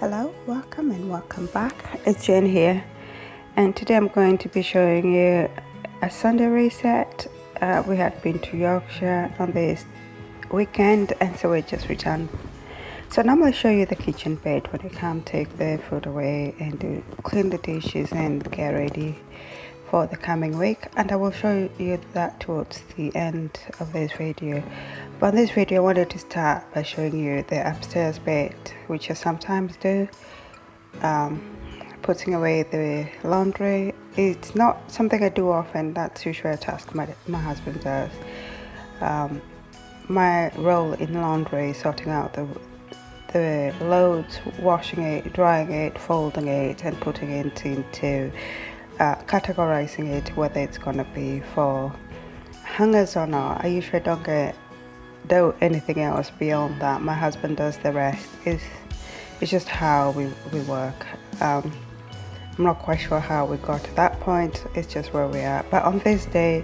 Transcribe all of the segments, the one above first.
Hello, welcome and welcome back. It's Jane here, and today I'm going to be showing you a Sunday reset. We had been to Yorkshire on this weekend, and so we just returned. So I normally show you the kitchen bed when you come take the food away and clean the dishes and get ready for the coming week, and I will show you that towards the end of this video. But in this video I wanted to start by showing you the upstairs bed, which I sometimes do. Putting away the laundry, it's not something I do often. That's usually a task my husband does. My role in laundry is sorting out the loads, washing it, drying it, folding it, and putting it into categorizing it, whether it's going to be for hangers or not. I usually don't do anything else beyond that. My husband does the rest. It's just how we work. I'm not quite sure how we got to that point. It's just where we are. But on this day,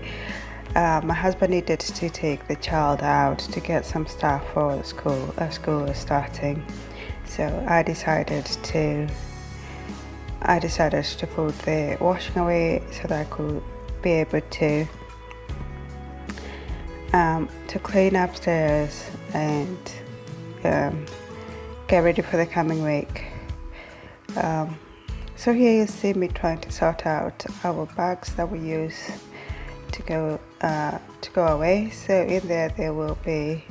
my husband needed to take the child out to get some stuff for school. School is starting, so I decided to put the washing away so that I could be able to clean upstairs and get ready for the coming week. So here you see me trying to sort out our bags that we use to go away. So in there will be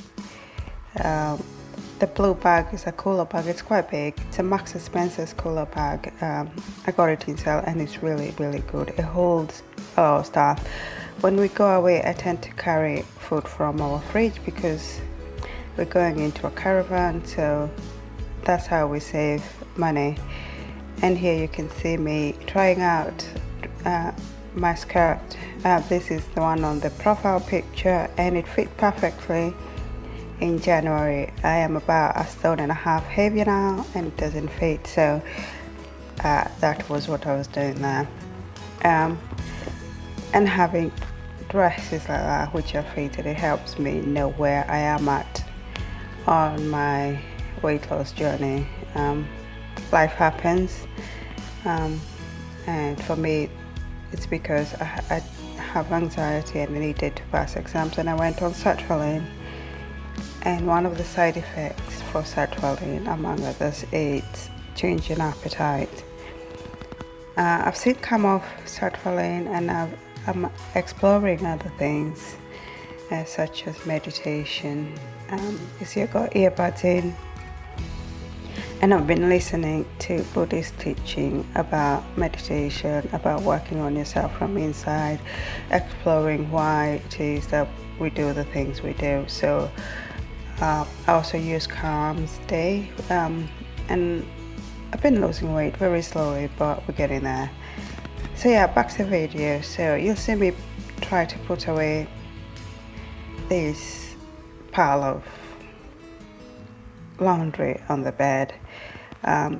the blue bag is a cooler bag. It's quite big. It's a Marks and Spencer's cooler bag. I got it in sale and it's really good. It holds a lot of stuff. When we go away, I tend to carry food from our fridge because we're going into a caravan, so that's how we save money. And here you can see me trying out my skirt. This is the one on the profile picture, and it fit perfectly. In January, I am about 1.5 stone heavier now, and it doesn't fit, so that was what I was doing there. And having dresses like that which are fitted, it helps me know where I am at on my weight loss journey. Life happens, and for me it's because I have anxiety and I needed to pass exams, and I went on sertraline. And one of the side effects for sertraline, among others, is change in appetite. I've seen come off sertraline, and I'm exploring other things such as meditation. You see, I got earbuds in, and I've been listening to Buddhist teaching about meditation, about working on yourself from inside, exploring why it is that we do the things we do. So I also use Calm's Day, and I've been losing weight very slowly, but we're getting there. So yeah, back to the video. So you'll see me try to put away this pile of laundry on the bed.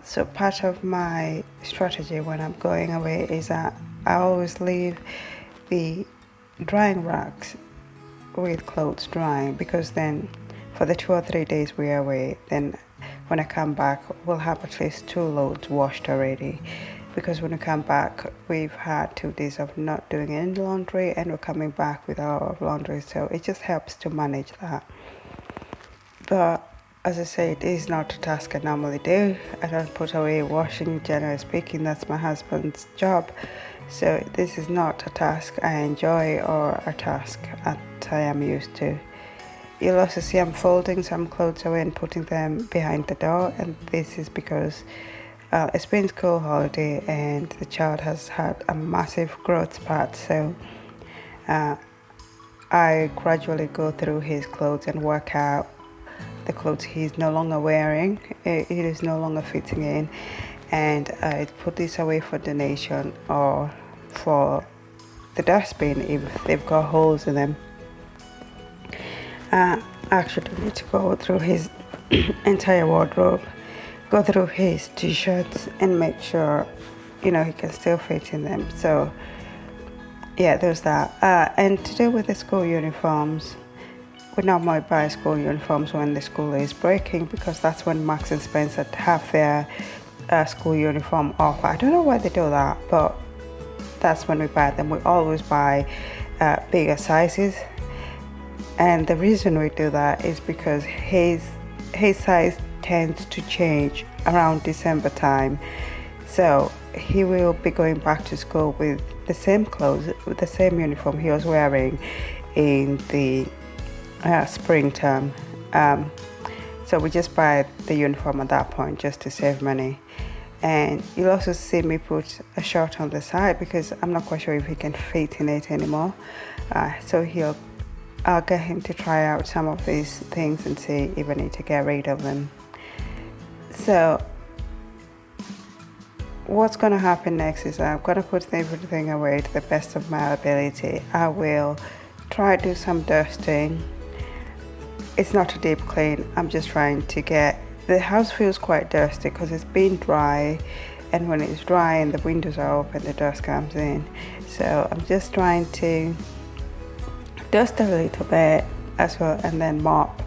So part of my strategy when I'm going away is that I always leave the drying racks with clothes drying, because then for the 2 or 3 days we're away, then when I come back we'll have at least 2 loads washed already, because when we come back we've had 2 days of not doing any laundry and we're coming back with a lot of laundry, so it just helps to manage that. But as I say, it is not a task I normally do. I don't put away washing, generally speaking. That's my husband's job, so this is not a task I enjoy or a task that I am used to. You'll also see I'm folding some clothes away and putting them behind the door, and this is because it's been school holiday and the child has had a massive growth spurt, so I gradually go through his clothes and work out the clothes he's no longer wearing. It is no longer fitting in, and I put this away for donation or for the dustbin if they've got holes in them. I actually need to go through his entire wardrobe, go through his t-shirts and make sure, he can still fit in them. So yeah, there's that. And to do with the school uniforms, we normally buy school uniforms when the school is breaking, because that's when Marks and Spencer have their school uniform off. I don't know why they do that, but that's when we buy them. We always buy bigger sizes, and the reason we do that is because his size tends to change around December time, so he will be going back to school with the same clothes, with the same uniform he was wearing in the spring term. So we just buy the uniform at that point just to save money. And you'll also see me put a shirt on the side because I'm not quite sure if he can fit in it anymore. So I'll get him to try out some of these things and see if I need to get rid of them. So what's going to happen next is I'm going to put everything away to the best of my ability. I will try to do some dusting. It's not a deep clean. I'm just trying to get the house feels quite dusty because it's been dry, and when it's dry and the windows are open, the dust comes in. So I'm just trying to dust a little bit as well and then mop.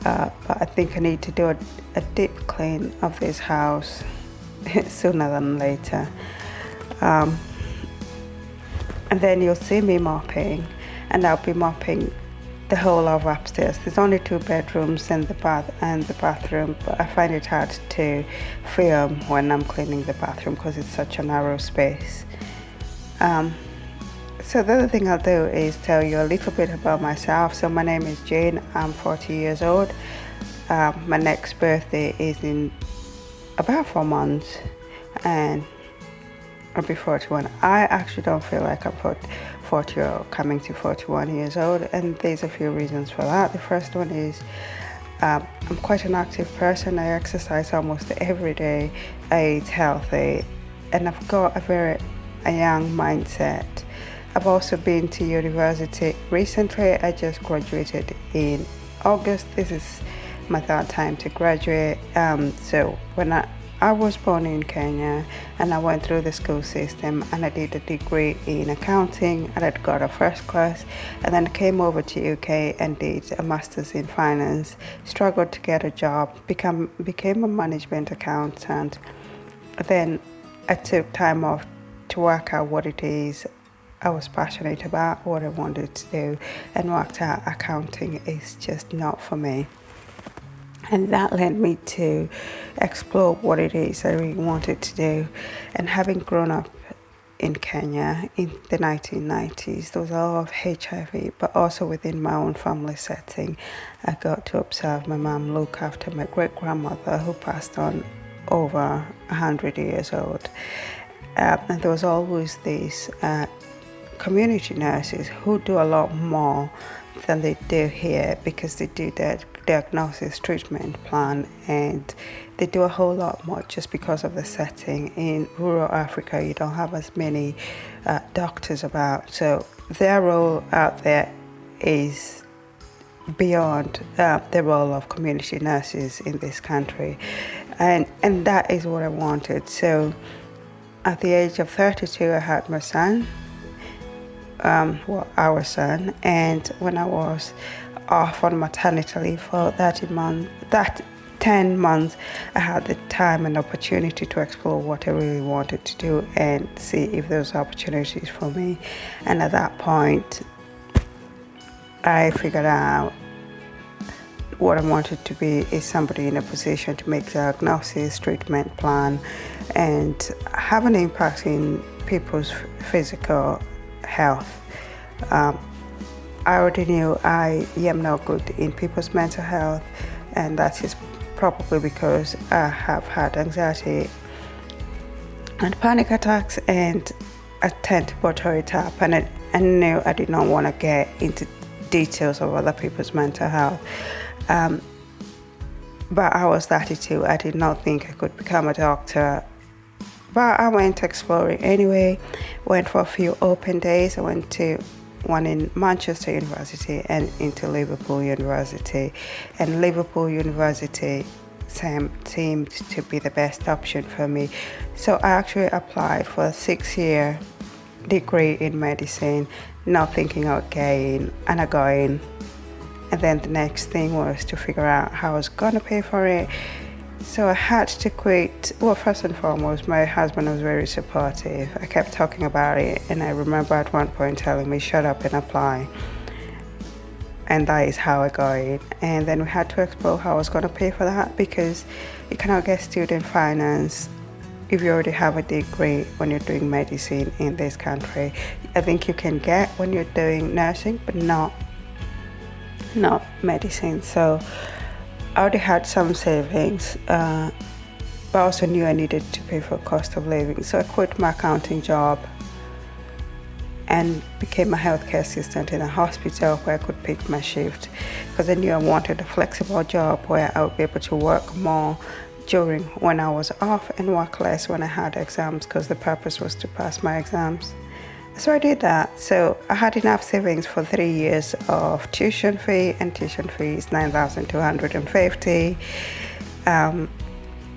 But I think I need to do a deep clean of this house sooner than later. And then you'll see me mopping, and I'll be mopping the whole of upstairs. There's only 2 bedrooms and the bathroom, but I find it hard to film when I'm cleaning the bathroom because it's such a narrow space. So the other thing I'll do is tell you a little bit about myself. So my name is Jane. I'm 40 years old. My next birthday is in about 4 months, and I'll be 41. I actually don't feel like I'm 40 or coming to 41 years old, and there's a few reasons for that. The first one is I'm quite an active person. I exercise almost every day. I eat healthy, and I've got a young mindset. I've also been to university recently. I just graduated in August. This is my 3rd time to graduate. So when I was born in Kenya, and I went through the school system, and I did a degree in accounting, and I got a first class, and then came over to UK and did a master's in finance. Struggled to get a job, became a management accountant. Then I took time off to work out what it is I was passionate about, what I wanted to do, and worked out accounting is just not for me. And that led me to explore what it is I really wanted to do. And having grown up in Kenya in the 1990s, there was a lot of HIV, but also within my own family setting, I got to observe my mom look after my great-grandmother who passed on over 100 years old. And there was always these community nurses who do a lot more than they do here, because they do their diagnosis treatment plan, and they do a whole lot more just because of the setting. In rural Africa, you don't have as many doctors about, so their role out there is beyond the role of community nurses in this country, and that is what I wanted. So at the age of 32, I had my son, our son, and when I was off on maternity leave for 10 months, I had the time and opportunity to explore what I really wanted to do and see if there was opportunities for me. And at that point, I figured out what I wanted to be is somebody in a position to make diagnosis, treatment plan, and have an impact in people's physical health. I already knew I am not good in people's mental health, and that is probably because I have had anxiety and panic attacks, and I tend to bottle it up, and I knew I did not want to get into details of other people's mental health. But I was 32. I did not think I could become a doctor, but I went exploring anyway. Went for a few open days. I went to one in Manchester University and into Liverpool University, and Liverpool University seemed to be the best option for me. So I actually applied for a 6-year degree in medicine, not thinking of getting, and I got in. And then the next thing was to figure out how I was going to pay for it. So I had to quit. Well, first and foremost, my husband was very supportive. I kept talking about it, and I remember at one point telling me, shut up and apply. And that is how I got it. And then we had to explore how I was going to pay for that, because you cannot get student finance if you already have a degree when you're doing medicine in this country. I think you can get when you're doing nursing, but not medicine. So I already had some savings, but I also knew I needed to pay for cost of living. So I quit my accounting job and became a healthcare assistant in a hospital where I could pick my shift, because I knew I wanted a flexible job where I would be able to work more during when I was off and work less when I had exams, because the purpose was to pass my exams. So I did that. So I had enough savings for 3 years of tuition fee, and tuition fee is $9,250.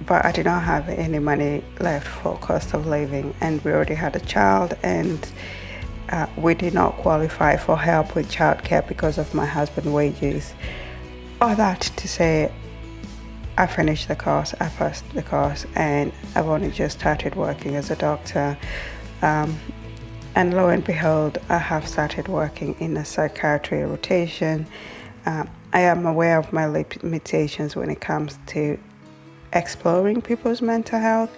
But I did not have any money left for cost of living, and we already had a child, and we did not qualify for help with childcare because of my husband's wages. All that to say, I finished the course, I passed the course, and I've only just started working as a doctor. And lo and behold, I have started working in a psychiatry rotation. I am aware of my limitations when it comes to exploring people's mental health,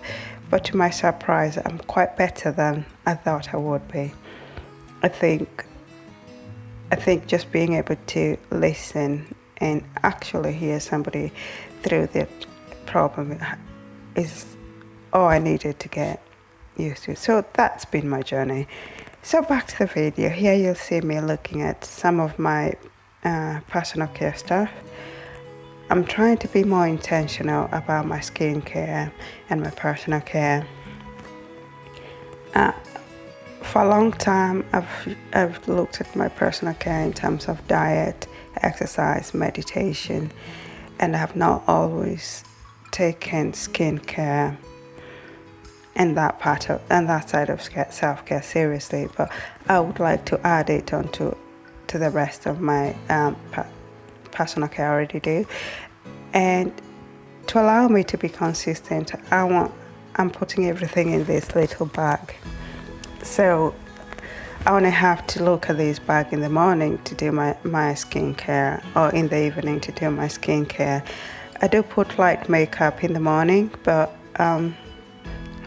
but to my surprise, I'm quite better than I thought I would be. I think just being able to listen and actually hear somebody through the problem is all I needed to get used to. So that's been my journey. So back to the video. Here you'll see me looking at some of my personal care stuff. I'm trying to be more intentional about my skincare and my personal care. For a long time, I've looked at my personal care in terms of diet, exercise, meditation, and I have not always taken skincare and that side of self-care seriously. But I would like to add it onto the rest of my personal care I already do, and to allow me to be consistent, I'm putting everything in this little bag. So I only have to look at this bag in the morning to do my skincare, or in the evening to do my skincare. I do put light makeup in the morning, but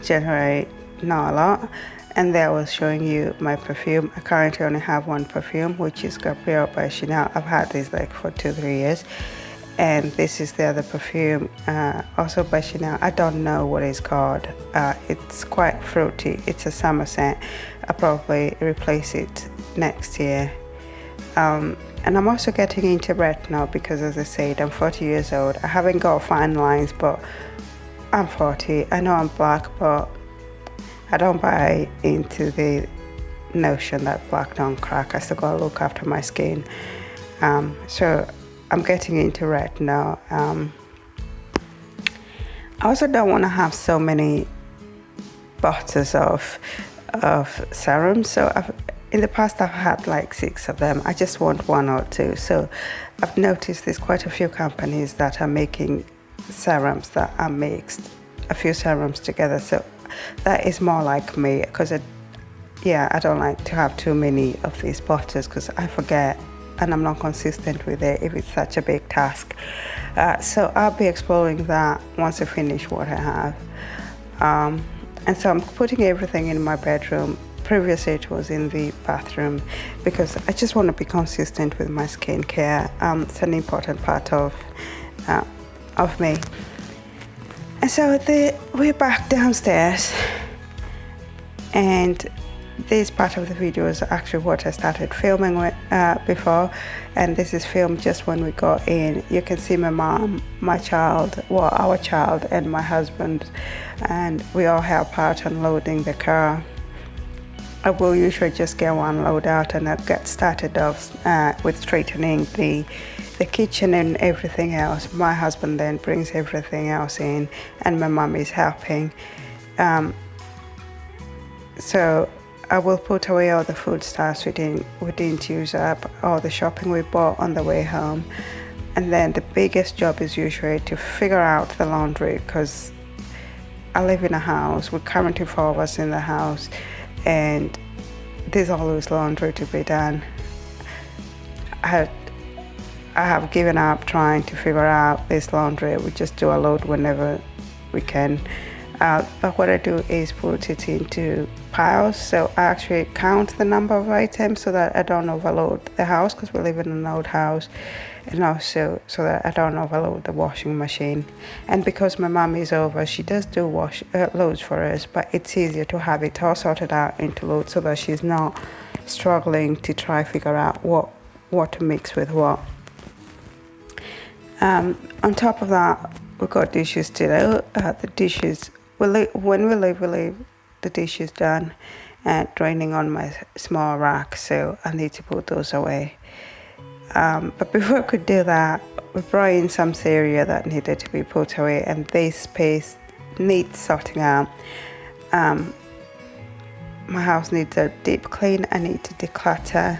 generally not a lot. And there I was showing you my perfume. I currently only have one perfume, which is Gabrielle by Chanel. I've had this like for 2-3 years. And this is the other perfume, also by Chanel. I don't know what it's called. It's quite fruity. It's a summer scent. I'll probably replace it next year. And I'm also getting into red now because, as I said, I'm 40 years old. I haven't got fine lines, but I'm 40. I know I'm black, but I don't buy into the notion that black don't crack. I still gotta look after my skin. So I'm getting into red now. I also don't want to have so many bottles of serum. So in the past I've had like 6 of them. I just want 1 or 2. So I've noticed there's quite a few companies that are making serums that are mixed, a few serums together. So that is more like me, because I don't like to have too many of these bottles, because I forget and I'm not consistent with it if it's such a big task. So I'll be exploring that once I finish what I have. And so I'm putting everything in my bedroom. Previously it was in the bathroom, because I just want to be consistent with my skincare. It's an important part of me. And so we're back downstairs, and this part of the video is actually what I started filming with before, and this is filmed just when we got in. You can see my mom, my child, well, our child, and my husband, and we all help out unloading the car. I will usually just get one load out and I'll get started off with straightening the kitchen and everything else. My husband then brings everything else in, and my mom is helping. So I will put away all the food stuffs we didn't use up, all the shopping we bought on the way home. And then the biggest job is usually to figure out the laundry, because I live in a house. We're currently 4 of us in the house, and there's always laundry to be done. I have given up trying to figure out this laundry. We just do a load whenever we can. But what I do is put it into piles. So I actually count the number of items so that I don't overload the house, because we live in an old house, and also so that I don't overload the washing machine. And because my mom is over, she does do loads for us, but it's easier to have it all sorted out into loads so that she's not struggling to try figure out what to mix with what. On top of that, we've got dishes to do. The dishes, when we leave the dishes done and draining on my small rack, so I need to put those away. But before I could do that, we brought in some area that needed to be put away, and this space needs sorting out. My house needs a deep clean. I need to declutter.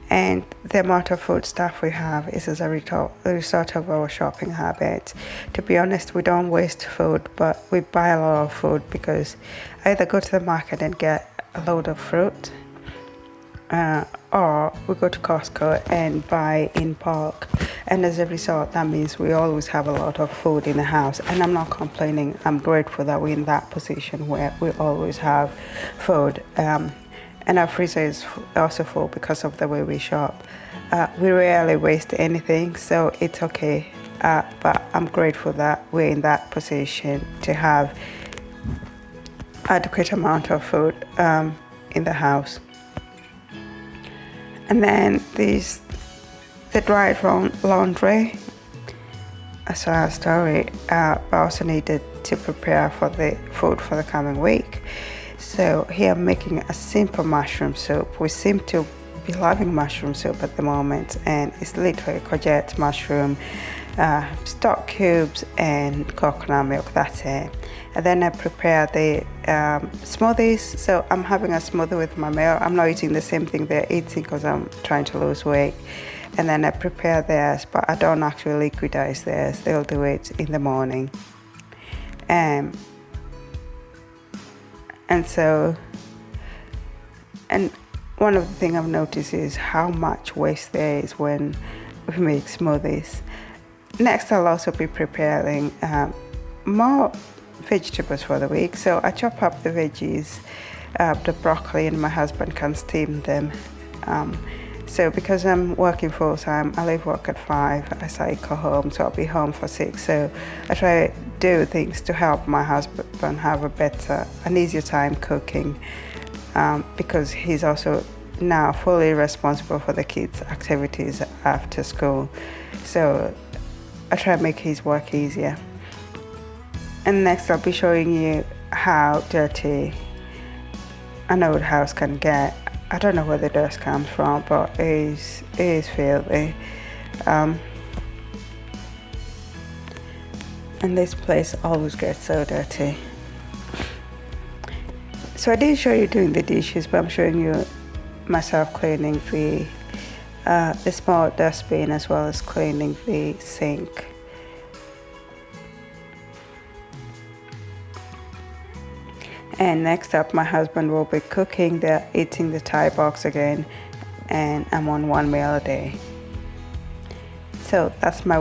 And the amount of food stuff we have is as a result of our shopping habit. To be honest, we don't waste food, but we buy a lot of food because I either go to the market and get a load of fruit, or we go to Costco and buy in bulk. And as a result, that means we always have a lot of food in the house. And I'm not complaining. I'm grateful that we're in that position where we always have food. And our freezer is also full because of the way we shop. We rarely waste anything, so it's okay. But I'm grateful that we're in that position to have adequate amount of food in the house. And then there's the dried laundry. I saw a story, but I also needed to prepare for the food for the coming week. So here I'm making a simple mushroom soup. We seem to be loving mushroom soup at the moment, and it's literally courgette, mushroom, stock cubes, and coconut milk. That's it. And then I prepare the smoothies. So I'm having a smoothie with my meal. I'm not eating the same thing they're eating because I'm trying to lose weight. And then I prepare theirs, but I don't actually liquidize theirs. They'll do it in the morning. And one of the things I've noticed is how much waste there is when we make smoothies. Next, I'll also be preparing more vegetables for the week. So I chop up the veggies, the broccoli, and my husband can steam them. So because I'm working full time, I leave work at 5, I cycle home, so I'll be home for 6. So I try to do things to help my husband have an easier time cooking, because he's also now fully responsible for the kids' activities after school. So I try to make his work easier. And next I'll be showing you how dirty an old house can get. I don't know where the dust comes from, but it is filthy. And this place always gets so dirty. So I did show you doing the dishes, but I'm showing you myself cleaning the small dustbin as well as cleaning the sink. And next up, my husband will be cooking. They're eating the Thai box again, and I'm on one meal a day. So that's my